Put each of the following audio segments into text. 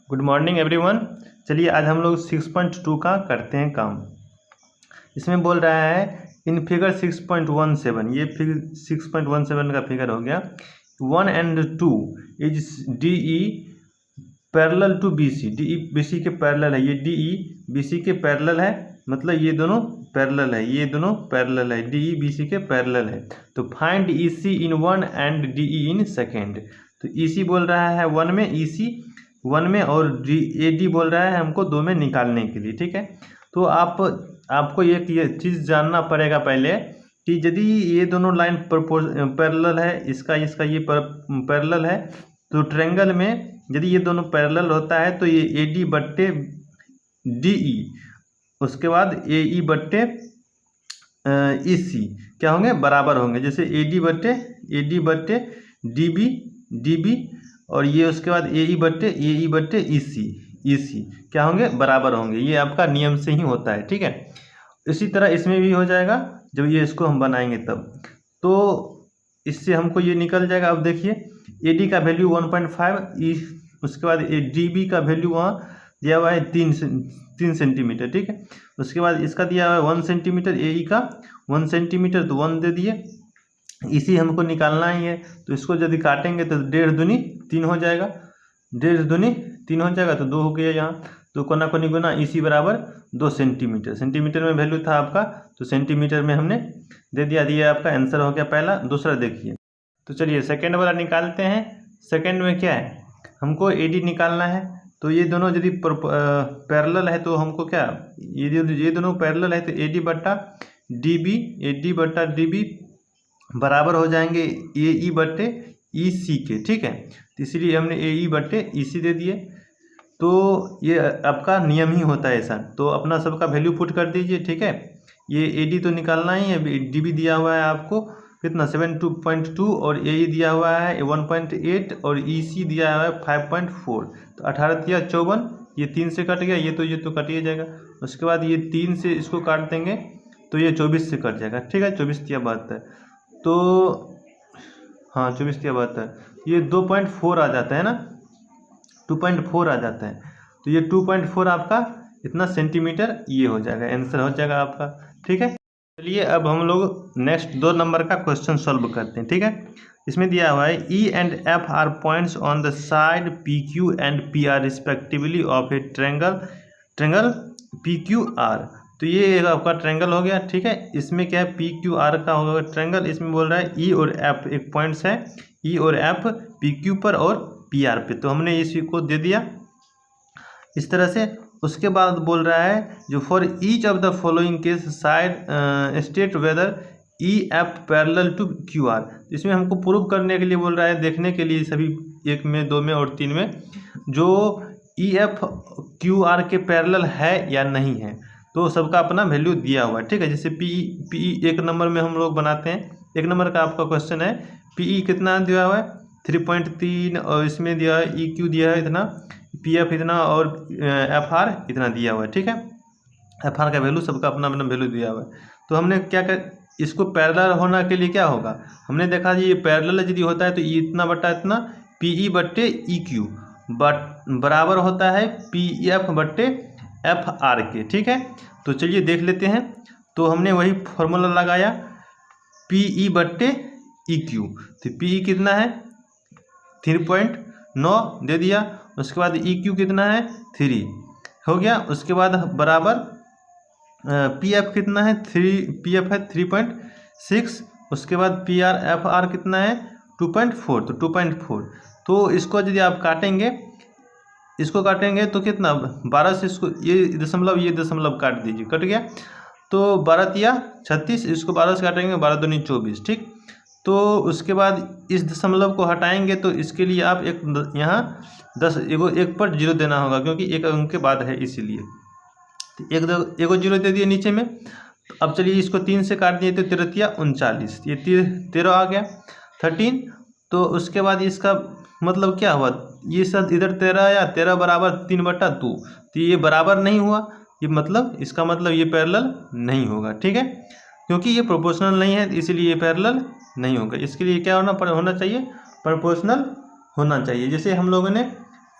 Good morning everyone. चलिए आज हम लोग 6.2 का करते हैं काम। इसमें बोल रहा है इन फिगर 6.17, ये फिगर 6.17 का फिगर हो गया। 1 and 2 is D E parallel to B C. D E B C के पैरेलल है, ये डी ई बी सी के पैरेलल है, मतलब ये दोनों पैरेलल है, ये दोनों पैरेलल है, डी ई बी सी के पैरेलल है। तो find E C in 1 and D E in second. तो ई सी बोल रहा है 1 में, ई सी 1 में, और ए डी बोल रहा है हमको 2 में निकालने के लिए। ठीक है, तो आपको ये चीज़ जानना पड़ेगा पहले कि यदि ये दोनों लाइन पैरेलल है, इसका ये पैरेलल है, तो ट्रायंगल में यदि ये दोनों पैरेलल होता है तो ये ए डी बट्टे डी ई, उसके बाद ए ई बट्टे ई सी क्या होंगे, बराबर होंगे। जैसे ए डी बट्टे डी बी और ये उसके बाद ए ई बट्टे ई सी क्या होंगे, बराबर होंगे। ये आपका नियम से ही होता है। ठीक है, इसी तरह इसमें भी हो जाएगा जब ये इसको हम बनाएंगे तब। तो इससे हमको ये निकल जाएगा। अब देखिए ए डी का वैल्यू 1.5, उसके बाद ए डी बी का वैल्यू वहाँ दिया हुआ है 3 सेंटीमीटर। ठीक है, उसके बाद इसका दिया हुआ है 1 सेंटीमीटर, ए ई का 1 सेंटीमीटर, तो 1 दे दिए। इसी हमको निकालना ही है, तो इसको यदि काटेंगे तो 1.5 दूनी 3 हो जाएगा, 1.5 दूनी 3 हो जाएगा, तो 2 हो गया यहाँ। तो कोना कोनी गुना इसी बराबर 2 सेंटीमीटर। सेंटीमीटर में वैल्यू था आपका, तो सेंटीमीटर में हमने दे दिया। दिया आपका आंसर हो गया पहला। दूसरा देखिए, तो चलिए सेकंड वाला निकालते हैं। सेकंड में क्या है, हमको ए डी निकालना है। तो ये दोनों यदि पैरेलल है तो हमको क्या, ये दोनों पैरेलल है तो ए डी बट्टा डी बी बराबर हो जाएंगे ए ई बट्टे ई सी के। ठीक है, तो इसलिए हमने ए ई बट्टे ई सी दे दिए। तो ये आपका नियम ही होता है ऐसा। तो अपना सबका वैल्यू पुट कर दीजिए। ठीक है, ये ए डी तो निकालना ही है, डी बी दिया हुआ है आपको कितना 7.2 और ए ई दिया हुआ है 1.8 और ई सी दिया हुआ है 5.4। तो 18 दिया 54, ये 3 से कट गया, ये तो कट ही जाएगा। उसके बाद ये 3 से इसको काट देंगे तो ये 24 से कट जाएगा। ठीक है, 24 दिया 72, तो हाँ 24 दिया 72, ये 2.4 आ जाता है ना, 2.4 आ जाता है। तो ये 2.4 आपका इतना सेंटीमीटर ये हो जाएगा, आंसर हो जाएगा आपका। ठीक है, चलिए अब हम लोग नेक्स्ट 2 नंबर का क्वेश्चन सॉल्व करते हैं। ठीक है, इसमें दिया हुआ है E and F R points on the side P Q and P R respectively of A triangle P Q R. तो ये आपका ट्रायंगल हो गया। ठीक है, इसमें क्या है, पी क्यू आर का होगा ट्रायंगल। इसमें बोल रहा है ई और एफ एक पॉइंट्स है, ई और एफ पी क्यू पर और पी आर पे। तो हमने इसी को दे दिया इस तरह से। उसके बाद बोल रहा है जो for each of the following case side state whether E F parallel to Q R. इसमें हमको प्रूव करने के लिए बोल रहा है, देखने के लिए सभी 1 में 2 में और 3 में जो ई एफ क्यू आर के पैरेलल है या नहीं है। तो सबका अपना वैल्यू दिया हुआ है। ठीक है, जैसे पी 1 नंबर में हम लोग बनाते हैं। 1 नंबर का आपका क्वेश्चन है, पी कितना दिया हुआ है 3.3, और इसमें दिया है ई क्यू दिया है इतना, पी एफ इतना, और एफ आर इतना दिया हुआ है। ठीक है, एफ आर का वैल्यू सबका अपना अपना वैल्यू दिया हुआ है। तो हमने क्या कर, इसको पैरेलल होना के लिए क्या होगा, हमने देखा जी ये पैरेलल यदि होता है तो ई इतना बट्टा इतना पी ई बट्टे ई क्यू बराबर होता है पी एफ बट्टे एफ आर के। ठीक है, तो चलिए देख लेते हैं। तो हमने वही फॉर्मूला लगाया, पी ई बट्टे ई क्यू। तो पी ई कितना है 3.9 दे दिया। उसके बाद ई क्यू कितना है 3 हो गया। उसके बाद बराबर पी एफ कितना है 3, पी एफ है 3.6। उसके बाद पी आर एफ आर कितना है 2.4, तो 2.4। तो इसको यदि आप काटेंगे, इसको काटेंगे तो कितना 12 से इसको ये दशमलव काट दीजिए, कट गया। तो 12 तिया 36, इसको 12 से काटेंगे 12 दूनी 24। ठीक, तो उसके बाद इस दशमलव को हटाएंगे तो इसके लिए आप एक यहाँ 10 एक पर 0 देना होगा, क्योंकि एक अंक के बाद है इसीलिए। तो एक 0 दे दिए नीचे में। तो अब चलिए इसको 3 से काट दिए तो 13 तिया 39, ये 13 आ गया 13। तो उसके बाद इसका मतलब क्या हुआ, ये सब इधर 13 या 13 बराबर 3/2, तो ये बराबर नहीं हुआ। ये मतलब इसका मतलब ये पैरेलल नहीं होगा। ठीक है, क्योंकि ये प्रोपोर्शनल नहीं है इसीलिए ये पैरेलल नहीं होगा। इसके लिए क्या होना चाहिए, प्रोपोर्शनल होना चाहिए। जैसे हम लोगों ने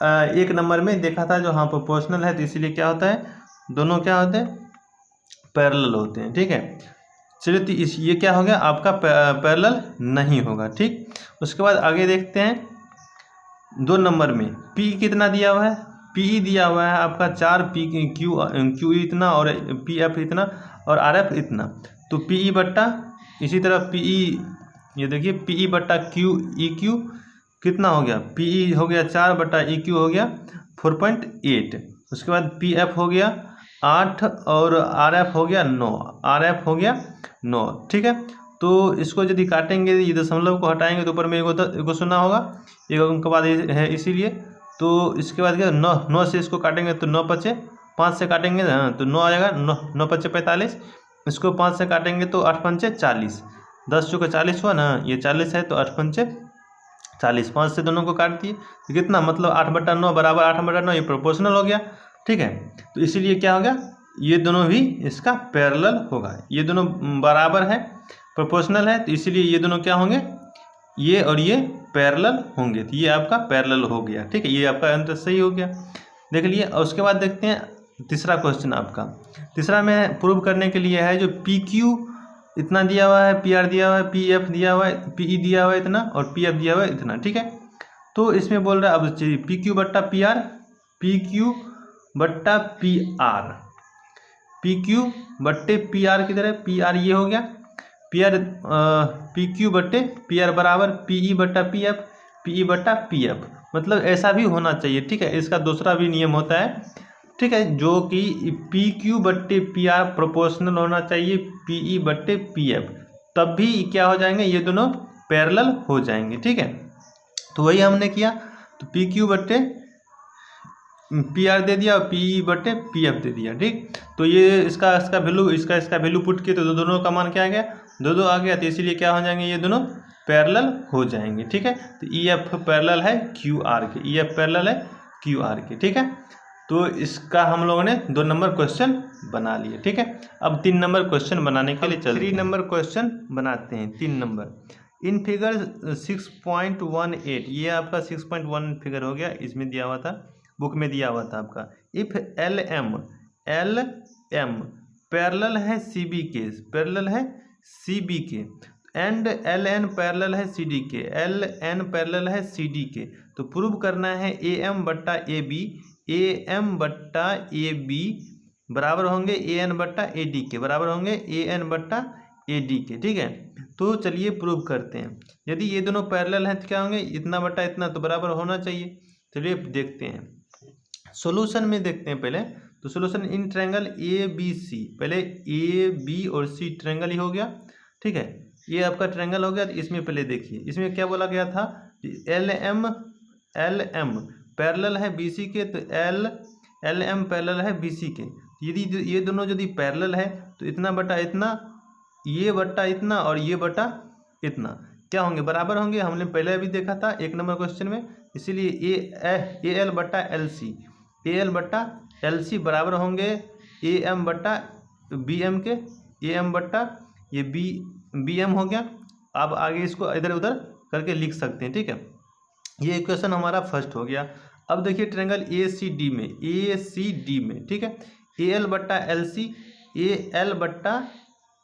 एक नंबर में देखा था जो हाँ प्रोपोर्शनल है, तो इसीलिए क्या होता है, दोनों क्या होते हैं, पैरेलल होते हैं। ठीक है, चलिए तो ये क्या हो गया आपका पैरेलल नहीं होगा। ठीक, उसके बाद आगे देखते हैं 2 नंबर में पी कितना दिया हुआ है, पी दिया हुआ है आपका 4, पी क्यू इतना और पी एफ इतना और आर एफ इतना। तो पी ई बट्टा, इसी तरह पी ई, ये देखिए पी ई बट्टा क्यू ई क्यू कितना हो गया, पी ई हो गया 4 बट्टा ई क्यू हो गया 4.8। उसके बाद पी एफ हो गया 8 और आर एफ हो गया 9, आर एफ हो गया 9। ठीक है, तो इसको यदि काटेंगे, ये दशमलव को हटाएंगे तो ऊपर में एगो सुना होगा, एक अंक के बाद है इसीलिए। तो इसके बाद क्या 9 से इसको काटेंगे तो 9 पचे 5 से काटेंगे तो 9 आएगा, 9 पचे 45। इसको 5 से काटेंगे तो 8 पंचे 40, 10 चौके 40 हुआ ना, ये 40 है तो 8 पंचे 40, 5 से दोनों को काट दिए तो कितना, मतलब 8/9 बराबर 8/9, ये प्रोपोर्शनल हो गया। ठीक है, तो इसीलिए क्या हो गया, ये दोनों भी इसका पैरेलल होगा, ये दोनों बराबर है, प्रोपोर्शनल है, तो इसीलिए ये दोनों क्या होंगे, ये और ये पैरेलल होंगे, तो ये आपका पैरेलल हो गया। ठीक है, ये आपका आंसर सही हो गया, देख लिए। और उसके बाद देखते हैं तीसरा क्वेश्चन आपका। तीसरा में प्रूव करने के लिए है जो पी क्यू इतना दिया हुआ है, पी आर दिया हुआ है, पी एफ दिया हुआ है, पी ई दिया हुआ है इतना और पी एफ दिया हुआ है इतना। ठीक है, तो इसमें बोल रहा है अब पी क्यू बट्टा पी आर, पी क्यू बट्टा पी आर, पी क्यू बट्टे पी आर की तरह, पी आर ये हो गया, पी आर पी क्यू बट्टे पी आर बराबर पी ई बट्टा पी एफ, पी ई बट्टा पी एफ, मतलब ऐसा भी होना चाहिए। ठीक है, इसका दूसरा भी नियम होता है। ठीक है, जो कि पी क्यू बट्टे पी आर प्रोपोर्शनल होना चाहिए पी ई बट्टे पी एफ, तब भी क्या हो जाएंगे, ये दोनों पैरेलल हो जाएंगे। ठीक है, तो वही हमने किया, तो पी क्यू बट्टे पी आर दे दिया और पी ई बट्टे पी एफ दे दिया। ठीक, तो ये इसका वैल्यू, इसका वैल्यू पुट किए तो दोनों का मान क्या आ गया, 2 आ गया, तो इसीलिए क्या हो जाएंगे, ये दोनों पैरेलल हो जाएंगे। ठीक है, तो ई एफ पैरेलल है क्यू आर के, ई एफ पैरेलल है क्यू आर के। ठीक है, तो इसका हम लोगों ने 2 नंबर क्वेश्चन बना लिए। ठीक है, अब 3 नंबर क्वेश्चन बनाने के लिए चलते हैं। 3 नंबर क्वेश्चन बनाते हैं। 3 नंबर इन फिगर 6.18, ये आपका 6.1 फिगर हो गया, इसमें दिया हुआ था, बुक में दिया हुआ था आपका। इफ एल एम पैरेलल है सी बी के, पैरेलल है सी बी के, एंड एल एन पैरेलल है सी डी के, एल एन पैरेलल है सी डी के, तो प्रूव करना है ए एम बट्टा ए बी, ए एम बट्टा ए बी बराबर होंगे ए एन बट्टा ए डी के, बराबर होंगे ए एन बट्टा ए डी के। ठीक है, तो चलिए प्रूव करते हैं। यदि ये दोनों पैरेलल हैं तो क्या होंगे, इतना बट्टा इतना तो बराबर होना चाहिए। चलिए देखते हैं, सॉल्यूशन में देखते हैं पहले। तो solution in triangle A B C, पहले ए बी और सी ट्रायंगल ही हो गया। ठीक है, ये आपका ट्रायंगल हो गया। तो इसमें पहले देखिए, इसमें क्या बोला गया था, एल एम पैरेलल है बी सी के, तो एल एम पैरेलल है बी सी के। यदि ये दोनों यदि पैरेलल है तो इतना बटा इतना, ये बटा इतना और ये बटा इतना क्या होंगे, बराबर होंगे। हमने पहले भी देखा था 1 नंबर क्वेश्चन में, इसीलिए ए एल बट्टा एल सी, ए एल बट्टा एल सी बराबर होंगे ए एम बट्टा बी एम के, ए एम बट्टा ये बी एम हो गया। अब आगे इसको इधर उधर करके लिख सकते हैं। ठीक है, ये इक्वेशन हमारा फर्स्ट हो गया। अब देखिए ट्रायंगल ए सी डी में, ए सी डी में, ठीक है, ए एल बट्टा एल सी, ए एल बट्टा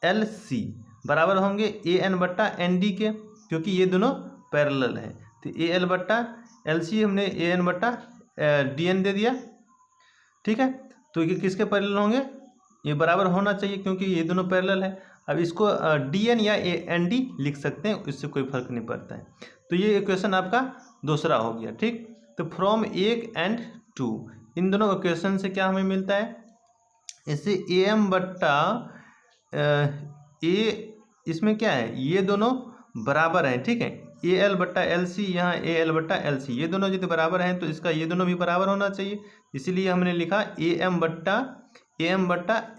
एल सी बराबर होंगे ए एन बट्टा एन डी के, क्योंकि ये दोनों पैरेलल है। तो ए एल बट्टा एल सी हमने ए एन बट्टा डी एन दे दिया। ठीक है, तो ये किसके पैरेलल होंगे, ये बराबर होना चाहिए क्योंकि ये दोनों पैरेलल है। अब इसको डी एन या ए एन डी लिख सकते हैं, इससे कोई फर्क नहीं पड़ता है। तो ये इक्वेशन आपका दूसरा हो गया। ठीक, तो फ्रॉम 1 एंड 2 इन दोनों इक्वेशन से क्या हमें मिलता है, इससे ए एम बट्टा ए, इसमें क्या है, ये दोनों बराबर हैं। ठीक है, ए एल बट्टा एल सी, यहाँ ए एल बट्टा एल सी, ये दोनों यदि बराबर हैं तो इसका ये दोनों भी बराबर होना चाहिए। इसीलिए हमने लिखा ए एम बट्टा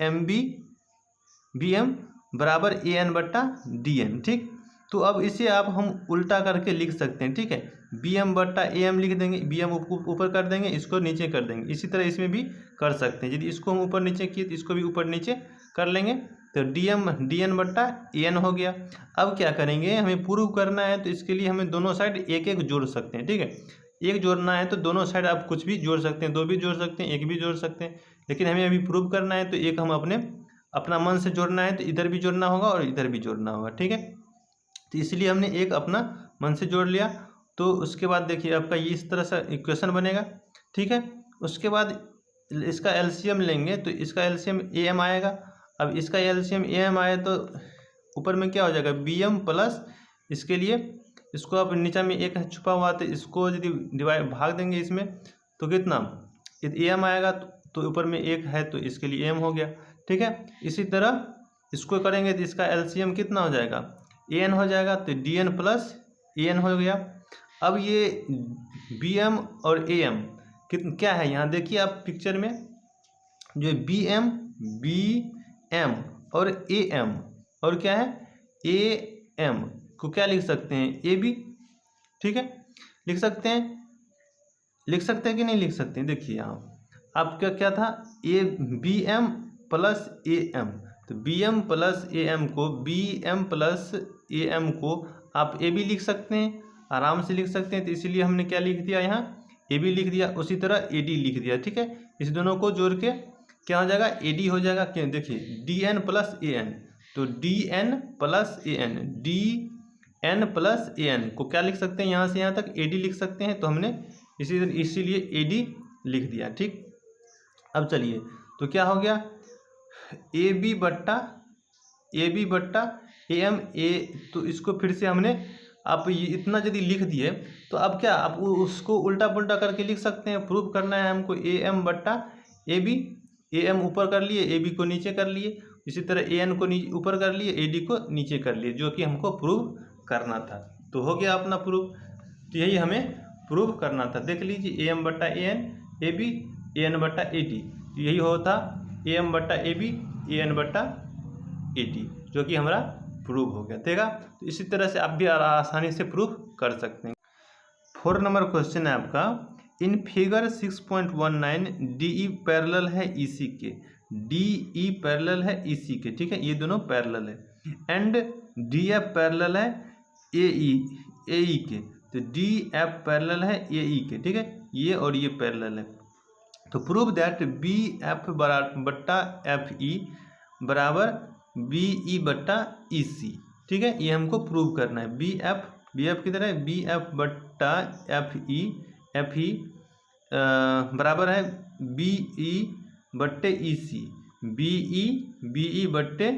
एम बी एम बराबर ए एन बट्टा डी एन। ठीक, तो अब इसे आप हम उल्टा करके लिख सकते हैं। ठीक है, बी एम बट्टा ए एम लिख देंगे, बी एम ऊपर कर देंगे, इसको नीचे कर देंगे। इसी तरह इसमें भी कर सकते हैं, यदि इसको हम ऊपर नीचे किए तो इसको भी ऊपर नीचे कर लेंगे, तो डी एन बट्टा ए एन हो गया। अब क्या करेंगे, हमें प्रूव करना है तो इसके लिए हमें दोनों साइड एक एक जोड़ सकते हैं। ठीक है, एक जोड़ना है तो दोनों साइड आप कुछ भी जोड़ सकते हैं, 2 भी जोड़ सकते हैं, 1 भी जोड़ सकते हैं, लेकिन हमें अभी प्रूव करना है तो एक हम अपना मन से जोड़ना है तो इधर भी जोड़ना होगा और इधर भी जोड़ना होगा, ठीक है। तो इसलिए हमने एक अपना मन से जोड़ लिया। तो उसके बाद देखिए आपका ये इस तरह से इक्वेशन बनेगा, ठीक है। उसके बाद इसका एलसीएम लेंगे तो इसका एलसीएम ए एम आएगा। अब इसका एलसीएम ए एम आए तो ऊपर में क्या हो जाएगा, बी एम प्लस, इसके लिए इसको आप नीचे में एक छुपा हुआ तो इसको यदि डिवाइड भाग देंगे इसमें तो कितना ए एम आएगा, तो ऊपर में एक है तो इसके लिए एम हो गया, ठीक है। इसी तरह इसको करेंगे तो इसका एलसीएम कितना हो जाएगा, ए एन हो जाएगा, तो D N plus A N हो गया। अब ये बी एम और ए एम क्या है, यहाँ देखिए आप पिक्चर में जो बी एम और ए एम और क्या है ए एम को क्या लिख सकते हैं, ए बी, ठीक है। लिख सकते हैं कि नहीं लिख सकते हैं। देखिए यहाँ आपका क्या था, A B M plus A M, तो B M plus A M को आप ए बी लिख सकते हैं, आराम से लिख सकते हैं। तो इसीलिए हमने क्या लिख दिया, यहाँ ए बी लिख दिया, उसी तरह ए डी लिख दिया, ठीक है। इस दोनों को जोड़ के क्या हो जाएगा, ए डी हो जाएगा। क्या देखिए D N plus A N, तो D N plus A N, D N plus A N को क्या लिख सकते हैं, यहाँ से यहाँ तक ए डी लिख सकते हैं। तो हमने इसीलिए ए डी लिख दिया, ठीक। अब चलिए तो क्या हो गया, ए बी बट्टा ए एम ए, तो इसको फिर से हमने आप ये इतना यदि लिख दिए तो अब क्या आप उसको उल्टा पुल्टा करके लिख सकते हैं। प्रूव करना है हमको ए एम बट्टा ए बी, ए एम ऊपर कर लिए, ए बी को नीचे कर लिए, इसी तरह ए एन को ऊपर कर लिए, ए डी को नीचे कर लिए, जो कि हमको प्रूव करना था। तो हो गया अपना प्रूव। तो यही हमें प्रूव करना था। देख लीजिए ए एम बट्टा A N A B, A N बट्टा ए डी, तो यही होता ए एम बट्टा ए बी, ए एन बट्टा ए डी, जो कि हमारा प्रूव हो गया, ठीक है। तो इसी तरह से आप भी आसानी से प्रूव कर सकते हैं। 4 नंबर क्वेश्चन है आपका, in figure 6.19 D E parallel है ई सी के, डी ई पैरेलल है ई सी के, ठीक है, ये दोनों पैरेलल है। एंड डी एफ पैरेलल है ए ई के, तो डी एफ पैरेलल है ए ई के, ठीक है, ये और ये पैरेलल है। तो प्रूव दैट बी एफ बट्टा एफ ई बराबर बी ई बट्टा ई सी, ठीक है, ये हमको प्रूव करना है। बी एफ किधर है, बी एफ बट्टा एफ ई बराबर है बी ई बट्टे ई सी, बी ई बट्टे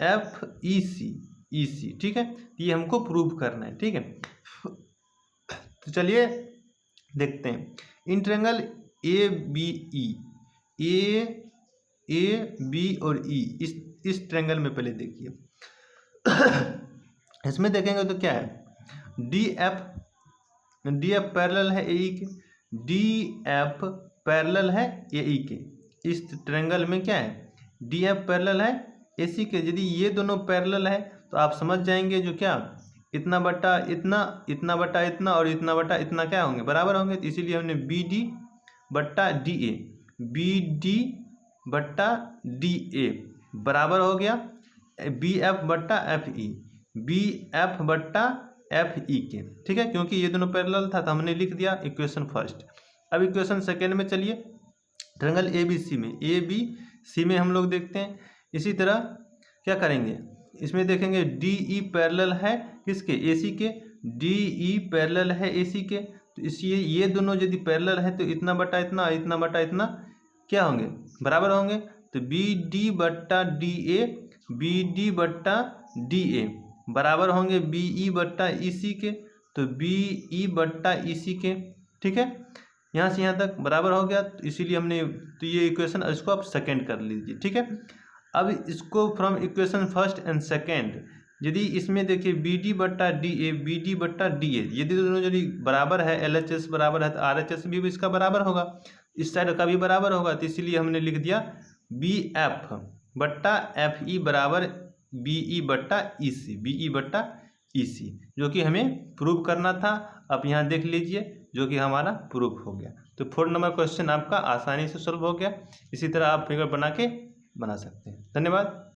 एफ ई सी, ठीक है, ये हमको प्रूव करना है, ठीक है। तो चलिए देखते हैं। इन ट्रायंगल ए बी और ई, इस ट्रायंगल में पहले देखिए इसमें देखेंगे तो क्या है, डी एफ पैरेलल है ए ई के, डी एफ पैरेलल है ए ई के। इस ट्रायंगल में क्या है, डी एफ पैरेलल है ए सी के। यदि ये दोनों पैरेलल है तो आप समझ जाएंगे जो क्या, इतना बट्टा इतना, इतना बट्टा इतना और इतना बट्टा इतना क्या होंगे, बराबर होंगे। तो इसीलिए हमने बी डी बट्टा डी ए, बी डी बट्टा डी ए बराबर हो गया बी एफ बट्टा एफ ई, बी एफ बट्टा एफ ई के, ठीक है, क्योंकि ये दोनों पैरेलल था तो हमने लिख दिया इक्वेशन फर्स्ट। अब इक्वेशन सेकेंड में चलिए, ट्रायंगल ए बी सी में हम लोग देखते हैं। इसी तरह क्या करेंगे, इसमें देखेंगे डी ई पैरेलल है किसके, ए सी के, डी ई पैरेलल है ए सी के। तो इसलिए ये दोनों यदि पैरेलल है तो इतना बट्टा इतना और इतना बट्टा इतना क्या होंगे, बराबर होंगे। तो बी डी बट्टा डी ए, बी डी बट्टा डी ए बराबर होंगे बी ई बट्टा ई सी के, तो बी ई बट्टा ई सी के, ठीक है, यहाँ से यहाँ तक बराबर हो गया। तो इसीलिए हमने, तो ये इक्वेशन इसको आप सेकेंड कर लीजिए, ठीक है। अब इसको from equation first and second, यदि इसमें देखिए बी डी बट्टा डी ए, बी डी बट्टा डी ए, यदि दोनों यदि बराबर है, एल एच एस बराबर है तो आर एच एस भी इसका बराबर होगा, इस साइड का भी बराबर होगा। तो इसीलिए हमने लिख दिया बी एफ बट्टा एफ ई बराबर बी ई बट्टा ई सी, बी ई बट्टा ई सी, जो कि हमें प्रूव करना था। आप यहाँ देख लीजिए जो कि हमारा प्रूफ हो गया। तो 4 नंबर क्वेश्चन आपका आसानी से सॉल्व हो गया। इसी तरह आप फिगर बना सकते हैं। धन्यवाद।